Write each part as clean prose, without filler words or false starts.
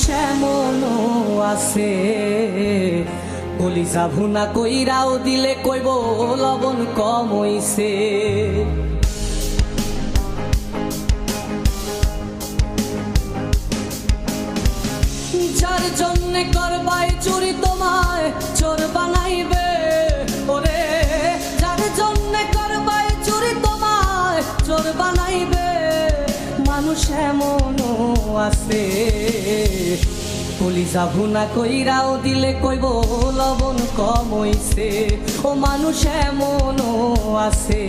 মানুষ এমনও আছে কলিজা ভুনা কইরাও দিলে কইব লবণ কম হইছে। যার জন্যে করবাই চুরি তোমায় চোর বানাইবে, ওরে যার জন্যে করবাই চুরি তোমায় চোর বানাইবে। মানুষ এমনও আছে কলিজা ভুনা কইরাও দিলে কইব লবণ কম হইছে। ও মানুষ এমনও আছে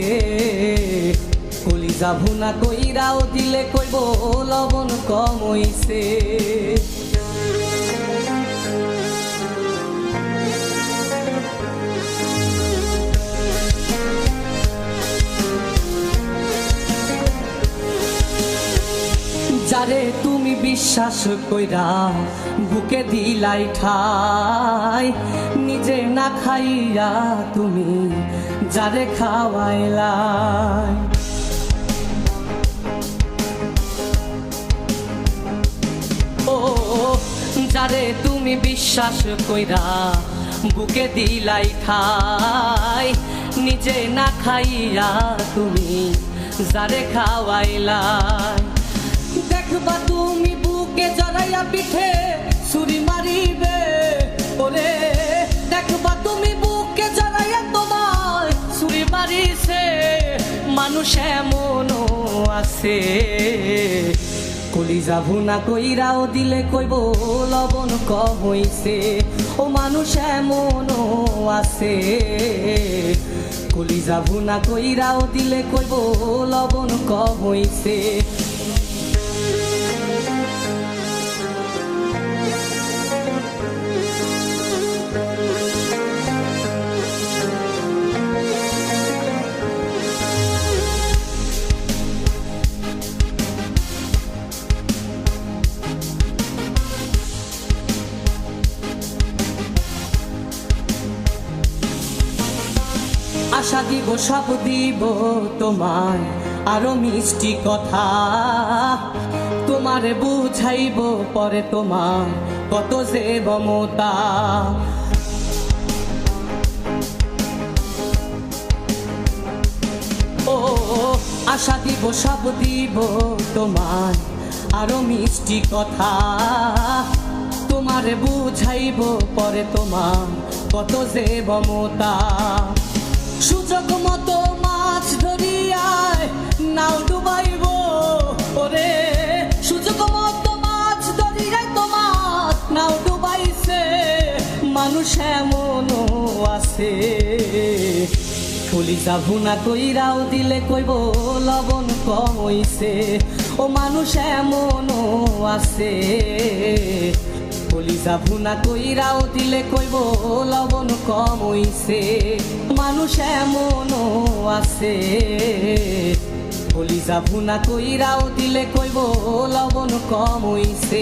কলিজা ভুনা কইরাও দিলে কইব লবণ কম হইছে। যারে তুমি বিশ্বাস কইরা বুকে দিলাই ঠাই, নিজে না খাইয়া তুমি যারে খাওয়াইলাই। ও যারে তুমি বিশ্বাস কইরা বুকে দিলাই ঠাই, নিজে না খাইয়া তুমি যারে খাওয়াইলাই। দেখবা তুমি বুকে জড়াইয়া পিঠে ছুরি মারিবে, ওরে দেখবা তুমি বুকে জড়াইয়া তোমার ছুরি মারিছে। মানুষ এমনও আছে কলিজা ভুনা কইরাও দিলে কইব লবণ কম হইছে। ও মানুষ এমনও আছে কলিজা ভুনা কইরাও দিলে কইব লবণ কম হইছে। আশা দিব সব দিব তোমায় আরো মিষ্টি কথা, তোমারে বুঝাইব পরে তোমার কত যে মমতা। ও আশা দিব সব দিব তোমায় আরো মিষ্টি কথা, তোমারে বুঝাইব পরে তোমার কত যে মমতা। সুযোগ মতো মাছ ধরিয়ায় নাও ডুবাইব, ওরে সুযোগ মতো মাছ ধরিয়ায় তোমার নাও ডুবাইছে। মানুষ এমনও আছে কলিজা ভুনা কইরাও দিলে কইব লবণ কম হইছে। ও মানুষ এমনও আছে কলিজা ভুনা কইরাও দিলে কইব লবণ কম হইছে। মানুষ এমনও আছে কলিজা ভুনা কইরাও দিলে কইব লবণ কম হইছে।